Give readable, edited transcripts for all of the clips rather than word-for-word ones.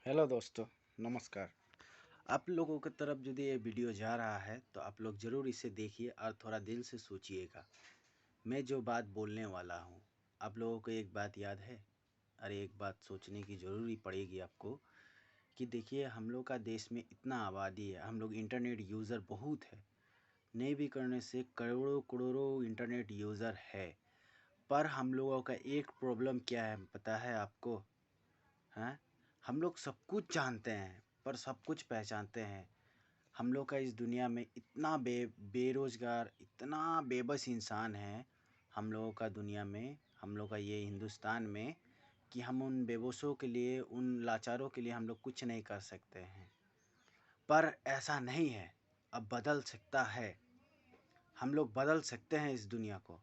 Hello दोस्तों, नमस्कार। आप लोगों की तरफ यदि ये वीडियो जा रहा है तो आप लोग ज़रूर इसे देखिए और थोड़ा दिल से सोचिएगा। मैं जो बात बोलने वाला हूँ, आप लोगों को एक बात याद है? अरे एक बात सोचने की ज़रूरी पड़ेगी आपको कि देखिए हम लोग का देश में इतना आबादी है, हम लोग इंटरनेट यूज़र बहुत है। नहीं भी करने से करोड़ों करोड़ों इंटरनेट यूज़र है। पर हम लोगों का एक प्रॉब्लम क्या है पता है आपको? हैं? हम लोग सब कुछ जानते हैं पर सब कुछ पहचानते हैं। हम लोग का इस दुनिया में इतना बेरोज़गार, इतना बेबस इंसान है हम लोगों का दुनिया में, हम लोग का ये हिंदुस्तान में, कि हम उन बेबसों के लिए, उन लाचारों के लिए हम लोग कुछ नहीं कर सकते हैं। पर ऐसा नहीं है, अब बदल सकता है। हम लोग बदल सकते हैं इस दुनिया को।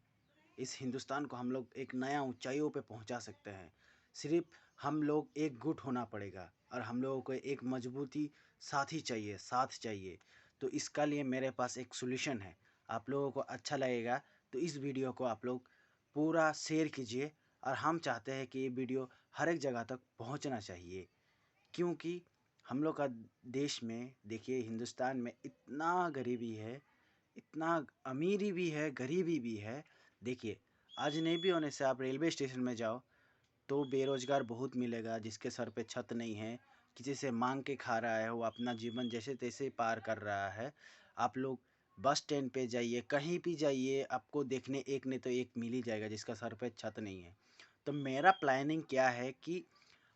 इस हिंदुस्तान को हम लोग एक नया ऊंचाइयों पे पहुंचा सकते हैं। सिर्फ हम लोग एकजुट होना पड़ेगा और हम लोगों को एक मजबूती साथी चाहिए, साथ चाहिए। तो इसका लिए मेरे पास एक सॉल्यूशन है। आप लोगों को अच्छा लगेगा तो इस वीडियो को आप लोग पूरा शेयर कीजिए। और हम चाहते हैं कि ये वीडियो हर एक जगह तक पहुंचना चाहिए, क्योंकि हम लोग का देश में देखिए हिंदुस्तान में इतना गरीबी है, इतना अमीरी भी है, गरीबी भी है। देखिए आज नहीं भी होने से आप रेलवे स्टेशन में जाओ तो बेरोजगार बहुत मिलेगा, जिसके सर पे छत नहीं है, किसी से मांग के खा रहा है, वो अपना जीवन जैसे तैसे पार कर रहा है। आप लोग बस स्टैंड पे जाइए, कहीं भी जाइए, आपको देखने एक नहीं तो एक मिल ही जाएगा जिसका सर पे छत नहीं है। तो मेरा प्लानिंग क्या है कि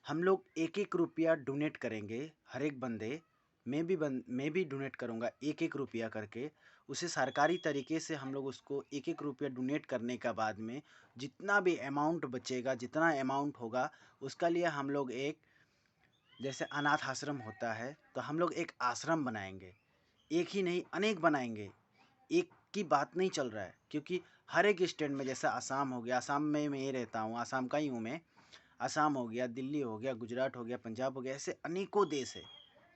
हम लोग एक एक रुपया डोनेट करेंगे, हर एक बंदे। मैं भी डोनेट करूँगा एक एक रुपया करके। उसे सरकारी तरीके से हम लोग उसको एक एक रुपया डोनेट करने का बाद में जितना भी अमाउंट बचेगा, जितना अमाउंट होगा, उसका लिए हम लोग एक, जैसे अनाथ आश्रम होता है तो हम लोग एक आश्रम बनाएंगे। एक ही नहीं, अनेक बनाएंगे। एक की बात नहीं चल रहा है, क्योंकि हर एक स्टेट में, जैसे आसाम हो गया, आसाम में मैं ही रहता हूँ, आसाम का ही हूँ मैं। आसाम हो गया, दिल्ली हो गया, गुजरात हो गया, पंजाब हो गया, ऐसे अनेकों देश है,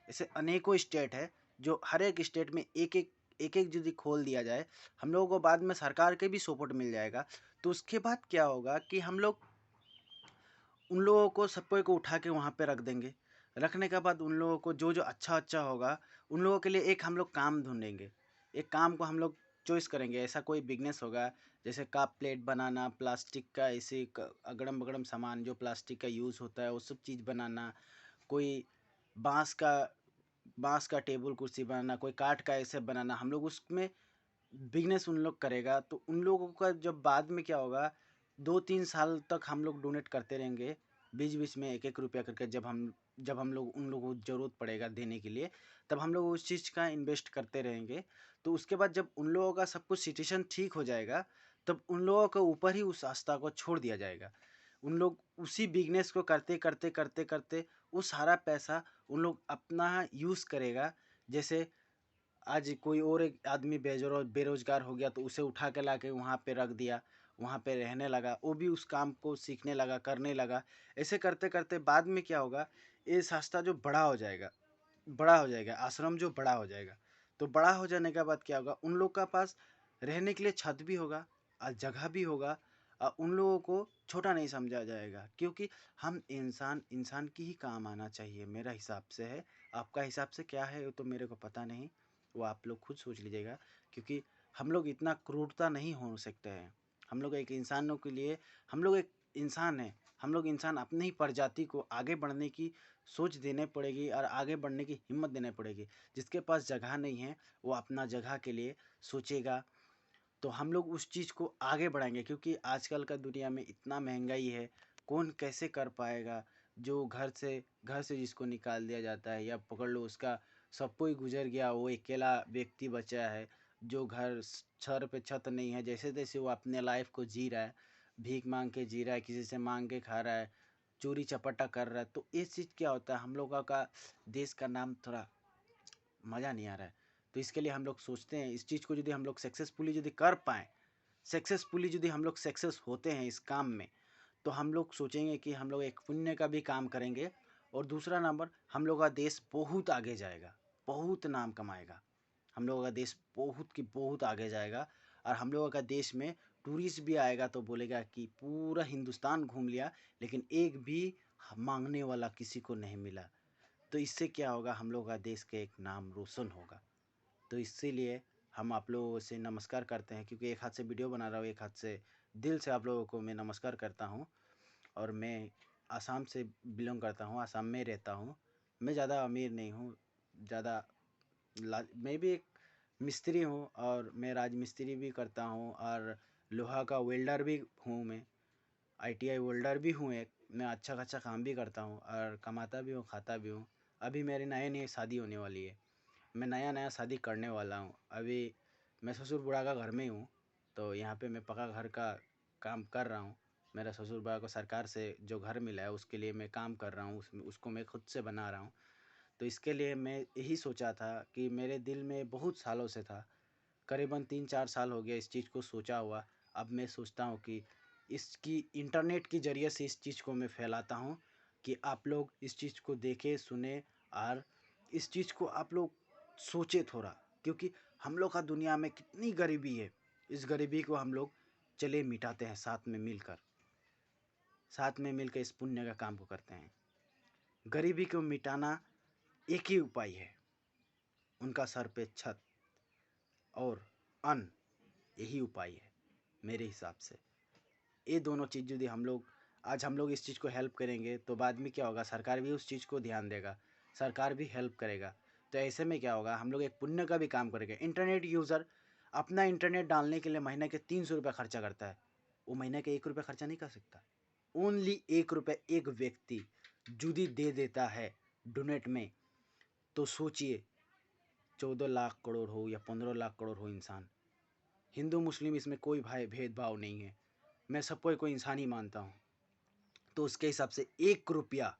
ऐसे अनेकों स्टेट है। जो हर एक स्टेट में एक एक यदि खोल दिया जाए, हम लोगों को बाद में सरकार के भी सपोर्ट मिल जाएगा। तो उसके बाद क्या होगा कि हम लोग उन लोगों को, सबको को उठा के वहाँ पे रख देंगे। रखने के बाद उन लोगों को जो जो अच्छा अच्छा होगा, उन लोगों के लिए एक हम लोग काम ढूंढेंगे। एक काम को हम लोग चॉइस करेंगे, ऐसा कोई बिजनेस होगा, जैसे कप प्लेट बनाना, प्लास्टिक का ऐसे अगड़म बगड़म सामान जो प्लास्टिक का यूज़ होता है वो सब चीज़ बनाना। कोई बांस का बांस का टेबल कुर्सी बनाना, कोई काठ का ऐसे बनाना, हम लोग उसमें बिजनेस उन लोग करेगा। तो उन लोगों का जब बाद में क्या होगा, 2-3 साल तक हम लोग डोनेट करते रहेंगे, बीच बीच में एक एक रुपया करके। जब हम लोग उन लोगों को ज़रूरत पड़ेगा देने के लिए, तब हम लोग उस चीज़ का इन्वेस्ट करते रहेंगे। तो उसके बाद जब उन लोगों का सब कुछ सिचुएशन ठीक हो जाएगा, तब उन लोगों के ऊपर ही उस आस्था को छोड़ दिया जाएगा। उन लोग उसी बिजनेस को करते करते करते करते वो सारा पैसा उन लोग अपना यूज़ करेगा। जैसे आज कोई और एक आदमी बेरोजगार हो गया तो उसे उठा के ला के वहाँ पे रख दिया, वहाँ पे रहने लगा, वो भी उस काम को सीखने लगा, करने लगा। ऐसे करते करते बाद में क्या होगा, ये संस्था जो बड़ा हो जाएगा, बड़ा हो जाएगा, आश्रम जो बड़ा हो जाएगा, तो बड़ा हो जाने के बाद क्या होगा, उन लोग का पास रहने के लिए छत भी होगा और जगह भी होगा। उन लोगों को छोटा नहीं समझा जाएगा, क्योंकि हम इंसान इंसान की ही काम आना चाहिए, मेरा हिसाब से है। आपका हिसाब से क्या है वो तो मेरे को पता नहीं, वो आप लोग खुद सोच लीजिएगा। क्योंकि हम लोग इतना क्रूरता नहीं हो सकते हैं। हम लोग एक इंसानों के लिए, हम लोग एक इंसान हैं, हम लोग इंसान अपनी ही प्रजाति को आगे बढ़ने की सोच देने पड़ेगी और आगे बढ़ने की हिम्मत देने पड़ेगी। जिसके पास जगह नहीं है वो अपना जगह के लिए सोचेगा, तो हम लोग उस चीज़ को आगे बढ़ाएंगे। क्योंकि आजकल का दुनिया में इतना महंगाई है, कौन कैसे कर पाएगा। जो घर से जिसको निकाल दिया जाता है, या पकड़ लो उसका सब कोई गुजर गया, वो अकेला व्यक्ति बचा है, जो घर सर पे छत नहीं है, जैसे तैसे वो अपने लाइफ को जी रहा है, भीख मांग के जी रहा है, किसी से मांग के खा रहा है, चोरी चपटा कर रहा है। तो इस चीज़ क्या होता है, हम लोगों का देश का नाम थोड़ा मज़ा नहीं आ रहा है। तो इसके लिए हम लोग सोचते हैं, इस चीज़ को यदि हम लोग सक्सेसफुली यदि कर पाएँ, सक्सेसफुली यदि हम लोग सक्सेस होते हैं इस काम में, तो हम लोग सोचेंगे कि हम लोग एक पुण्य का भी काम करेंगे। और दूसरा नंबर, हम लोग का देश बहुत आगे जाएगा, बहुत नाम कमाएगा। हम लोगों का देश बहुत की बहुत आगे जाएगा। और हम लोगों का देश में टूरिस्ट भी आएगा तो बोलेगा कि पूरा हिंदुस्तान घूम लिया, लेकिन एक भी मांगने वाला किसी को नहीं मिला। तो इससे क्या होगा, हम लोग का देश का एक नाम रोशन होगा। तो इसीलिए हम आप लोगों से नमस्कार करते हैं, क्योंकि एक हाथ से वीडियो बना रहा हूँ, एक हाथ से दिल से आप लोगों को मैं नमस्कार करता हूँ। और मैं आसाम से बिलोंग करता हूँ, आसाम में रहता हूँ। मैं ज़्यादा अमीर नहीं हूँ, ज़्यादा मैं भी एक मिस्त्री हूँ, और मैं राजमिस्त्री भी करता हूँ, और लोहा का वेल्डर भी हूँ। मैं आईटीआई वेल्डर भी हूँ एक। मैं अच्छा खासा काम भी करता हूँ, और कमाता भी हूँ, खाता भी हूँ। अभी मेरी नई नई शादी होने वाली है, मैं नया नया शादी करने वाला हूँ। अभी मैं ससुर बुढ़ा का घर में ही हूँ, तो यहाँ पे मैं पक्का घर का काम कर रहा हूँ। मेरा ससुर बुढ़ा को सरकार से जो घर मिला है उसके लिए मैं काम कर रहा हूँ, उसको मैं खुद से बना रहा हूँ। तो इसके लिए मैं यही सोचा था कि मेरे दिल में बहुत सालों से था, करीबन 3-4 साल हो गया इस चीज़ को सोचा हुआ। अब मैं सोचता हूँ कि इसकी इंटरनेट के ज़रिए से इस चीज़ को मैं फैलाता हूँ, कि आप लोग इस चीज़ को देखें, सुने, और इस चीज़ को आप लोग सोचे थोड़ा। क्योंकि हम लोग का दुनिया में कितनी गरीबी है, इस गरीबी को हम लोग चले मिटाते हैं, साथ में मिलकर इस पुण्य का काम को करते हैं। गरीबी को मिटाना एक ही उपाय है, उनका सर पे छत और अन्न, यही उपाय है मेरे हिसाब से। ये दोनों चीज़ यदि हम लोग इस चीज़ को हेल्प करेंगे, तो बाद में क्या होगा, सरकार भी उस चीज़ को ध्यान देगा, सरकार भी हेल्प करेगा। तो ऐसे में क्या होगा, हम लोग एक पुण्य का भी काम करेंगे। इंटरनेट यूज़र अपना इंटरनेट डालने के लिए महीने के 300 रुपये खर्चा करता है, वो महीने के 1 रुपये खर्चा नहीं कर सकता। ओनली 1 रुपये एक व्यक्ति यदि दे देता है डोनेट में, तो सोचिए 14 लाख करोड़ हो या 15 लाख करोड़ हो इंसान, हिंदू मुस्लिम इसमें कोई भाई भेदभाव नहीं है, मैं सबको कोई इंसान ही मानता हूँ। तो उसके हिसाब से 1 रुपया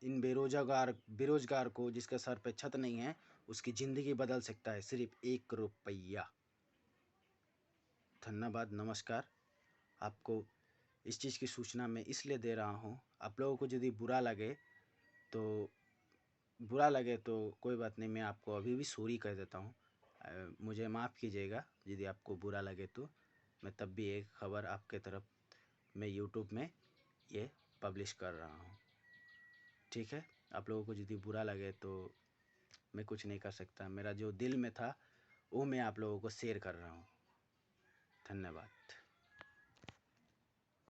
इन बेरोजगार को, जिसके सर पे छत नहीं है, उसकी ज़िंदगी बदल सकता है, सिर्फ 1 रुपया। धन्यवाद, नमस्कार। आपको इस चीज़ की सूचना मैं इसलिए दे रहा हूँ, आप लोगों को यदि तो बुरा लगे तो कोई बात नहीं, मैं आपको अभी भी सॉरी कह देता हूँ। मुझे माफ़ कीजिएगा यदि आपको बुरा लगे तो। मैं तब भी एक खबर आपके तरफ मैं यूट्यूब में ये पब्लिश कर रहा हूँ, ठीक है। आप लोगों को यदि बुरा लगे तो मैं कुछ नहीं कर सकता, मेरा जो दिल में था वो मैं आप लोगों को शेयर कर रहा हूँ। धन्यवाद।